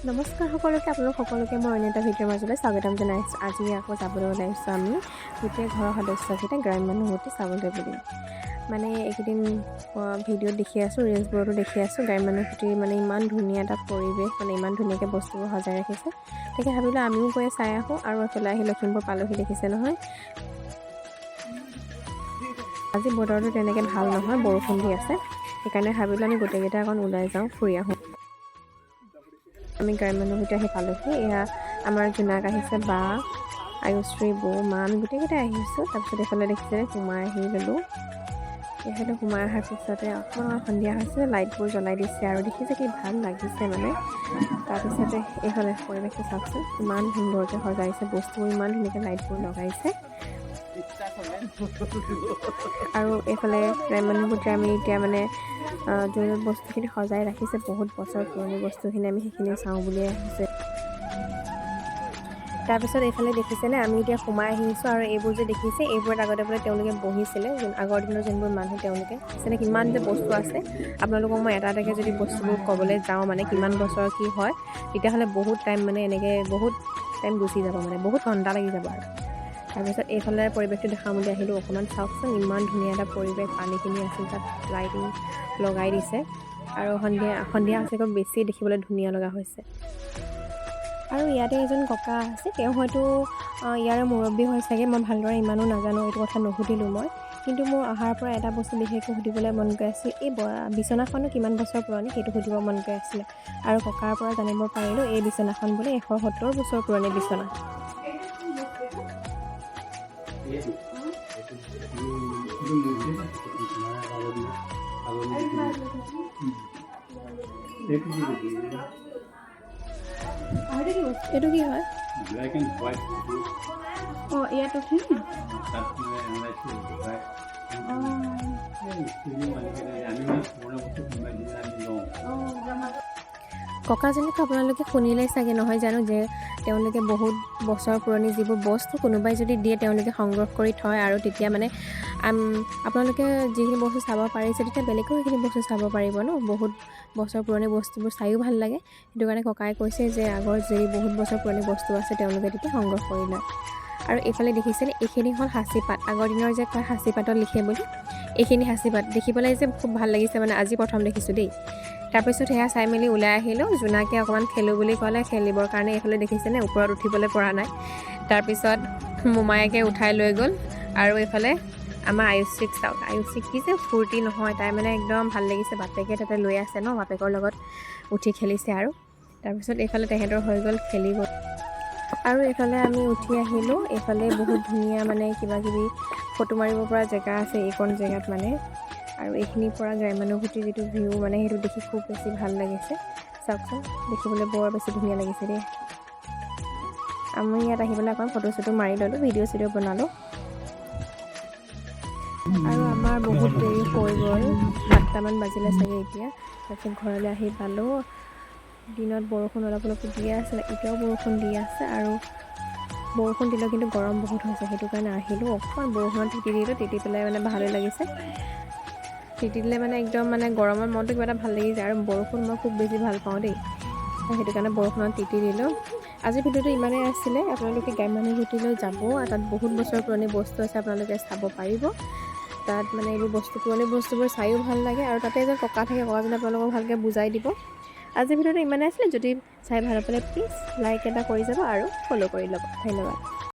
নমস্কাৰ সকলোকে, আপোনালোক সকলোকে মই অন্য এটা ভিডিঅ'ৰ মাজলৈ স্বাগতম জনাইছোঁ। আজি আকৌ যাবলৈ ওলাইছোঁ আমি গোটেই ঘৰৰ সদস্যকেইটা গ্ৰাম্য মানুহতে চাবলৈ বুলি। মানে এইকেইদিন ভিডিঅ'ত দেখি আছোঁ, ৰিলছবোৰতো দেখি আছোঁ, গ্ৰাম্য মানুহৰ মানে ইমান ধুনীয়া এটা পৰিৱেশ, মানে ইমান ধুনীয়াকৈ বস্তুবোৰ সজাই ৰাখিছে। তাকে ভাবিলোঁ আমিও গৈ চাই আহোঁ। আৰু এফালে আহি লখিমপুৰ পালোহি, দেখিছে নহয়। আজি বতৰটো তেনেকৈ ভাল নহয়, বৰষুণ দি আছে। সেইকাৰণে ভাবিলোঁ আমি গোটেইকেইটা অকণ ওলাই যাওঁ, ফুৰি আহোঁ। আমি গ্ৰাম্য মানুহতে আহি পালোহি। এয়া আমাৰ জোনাক আহিছে, বা, আয়ুশ্ৰী, বৌ, মা, আমি গোটেইকেইটাই আহিছোঁ। তাৰপিছত এইফালে দেখিছে সোমাই আহি ল'লোঁ। এইফালে সোমাই অহাৰ পিছতে অকণমান সন্ধিয়া হৈছে, লাইটবোৰ জ্বলাই দিছে আৰু দেখিছে কি ভাল লাগিছে মানে। তাৰপিছতে এইফালে পৰিৱেশটো চাওকচোন, ইমান সুন্দৰকৈ সজাইছে, বস্তুবোৰ ইমান ধুনীয়াকৈ লাইটবোৰ লগাইছে। আৰু এইফালে গ্ৰাম্য মানুহবোৰে আমি এতিয়া মানে যোন বস্তুখিনি সজাই ৰাখিছে, বহুত বছৰ পুৰণি বস্তুখিনি আমি সেইখিনি চাওঁ বুলিয়ে আহিছে। তাৰপিছত এইফালে দেখিছেনে, আমি এতিয়া সোমাই আহিছোঁ। আৰু এইবোৰ যে দেখিছে, এইবোৰত আগতে বোলে তেওঁলোকে বহিছিলে, আগৰ দিনৰ যোনবোৰ মানুহ, তেওঁলোকে দেখিছেনে কিমান যে বস্তু আছে। আপোনালোকক মই এটা এটাকৈ যদি বস্তুবোৰ ক'বলৈ যাওঁ, মানে কিমান বছৰ কি হয়, তেতিয়াহ'লে বহুত টাইম মানে এনেকৈ বহুত টাইম গুচি যাব, মানে বহুত ঘণ্টা লাগি যাব। আৰু তাৰপিছত এইফালে পৰিৱেশটো দেখাম বুলি আহিলোঁ। অকণমান চাওকচোন, ইমান ধুনীয়া এটা পৰিৱেশ, পানীখিনি আছিল, তাত লাইটিং লগাই দিছে। আৰু সন্ধিয়া হৈছে, আকৌ বেছি দেখিবলৈ ধুনীয়া লগা হৈছে। আৰু ইয়াতে এজন ককা আছে, তেওঁ হয়তো ইয়াৰে মুৰব্বী হয় চাগে, মই ভালদৰে ইমানো নাজানো, এইটো কথা নুসুধিলোঁ মই। কিন্তু মোৰ অহাৰ পৰা এটা বস্তু বিশেষকৈ সুধিবলৈ মন গৈ আছিল, এই বিচনাখনো কিমান বছৰ পুৰণি সেইটো সুধিব মন গৈ আছিলে। আৰু ককাৰ পৰা জানিব পাৰিলোঁ এই বিচনাখন বোলে 170 বছৰ পুৰণি বিচনা। এইটো কি হয়? Black and white photo. অঁ, ইয়াতো কি? তাত মানে এনালাইজ কৰি আমি পুৰণা বস্তু কোনোবাই দিলে আমি লওঁ। ককাজনীক আপোনালোকে শুনিলে চাগে, নহয় জানো, যে তেওঁলোকে বহুত বছৰ পুৰণি যিবোৰ বস্তু কোনোবাই যদি দিয়ে, তেওঁলোকে সংগ্ৰহ কৰি থয়। আৰু তেতিয়া মানে আপোনালোকে যিখিনি বস্তু চাব পাৰিছে, তেতিয়া বেলেগেও সেইখিনি বস্তু চাব পাৰিব ন। বহুত বছৰ পুৰণি বস্তুবোৰ চায়ো ভাল লাগে। সেইটো কাৰণে ককাই কৈছে যে আগৰ যদি বহুত বছৰ পুৰণি বস্তু আছে, তেওঁলোকে তেতিয়া সংগ্ৰহ কৰি লয়। আৰু এইফালে দেখিছেনে, এইখিনি হ'ল সাঁচিপাত। আগৰ দিনৰ যে কয় সাঁচিপাতত লিখে বুলি, এইখিনি সাঁচিপাত দেখি পেলাই যে খুব ভাল লাগিছে, মানে আজি প্ৰথম দেখিছোঁ দেই। তাৰপিছত সেয়া চাই মেলি ওলাই আহিলোঁ। জোনাকে অকণমান খেলোঁ বুলি ক'লে, খেলিবৰ কাৰণে এইফালে দেখিছেনে ওপৰত উঠিবলৈ পৰা নাই। তাৰপিছত মোমায়েকে উঠাই লৈ গ'ল। আৰু এইফালে আমাৰ আয়ুশ্ৰীক চাওক, আয়ুশ্ৰীক কি যে ফূৰ্তি নহয়, তাই মানে একদম ভাল লাগিছে। বাপেকে তাতে লৈ আছে ন, বাপেকৰ লগত উঠি খেলিছে। আৰু তাৰপিছত এইফালে তেহেঁতৰ হৈ গ'ল খেলিব। আৰু এইফালে আমি উঠি আহিলোঁ। এইফালে বহুত ধুনীয়া মানে কিবাকিবি ফটো মাৰিব পৰা জেগা আছে এইকণ জেগাত মানে। আৰু এইখিনিৰ পৰা গ্ৰাম্যানুভূতিৰ যিটো ভিউ, মানে সেইটো দেখি খুব বেছি ভাল লাগিছে। চাওকচোন, দেখিবলৈ বৰ বেছি ধুনীয়া লাগিছে দেই। আমি ইয়াত আহি পেলাই অকণ ফটো চটো মাৰি ল'লোঁ, ভিডিঅ' চিডিঅ' বনালোঁ। আৰু আমাৰ বহুত দেৰি হৈ গ'ল, 7টামান বাজিলে চাগে এতিয়া। তাৰপিছত ঘৰলৈ আহি পালোঁ। দিনত বৰষুণ অলপ অলপ দিয়ে আছিলে, এতিয়াও বৰষুণ দি আছে। আৰু বৰষুণ দিলেও কিন্তু গৰম বহুত হৈছে, সেইটো কাৰণে আহিলোঁ। অকণমান বৰষুণত তিতি দিলোঁ, তিতি পেলাই মানে ভালেই লাগিছে। তিতি দিলে মানে একদম মানে গৰমৰ মনটো কিবা এটা ভাল লাগি যায়। আৰু বৰষুণ মই খুব বেছি ভাল পাওঁ দেই, সেইটো কাৰণে বৰষুণত তিতি দিলোঁ। আজিৰ ভিডিঅ'টো ইমানেই আছিলে। আপোনালোকে গ্ৰাম্যানুভূতিলৈ যাব, তাত বহুত বছৰ পুৰণি বস্তু আছে, আপোনালোকে চাব পাৰিব। তাত মানে এইবোৰ পুৰণি বস্তুবোৰ চায়ো ভাল লাগে। আৰু তাতে এজন ককা থাকে, ককাজনে আপোনালোকক ভালকৈ বুজাই দিব। আজিৰ ভিডিঅ'টো ইমানেই আছিলে। যদি চাই ভাল পালে প্লিজ লাইক এটা কৰি যাব আৰু ফ'ল' কৰি ল'ব। ধন্যবাদ।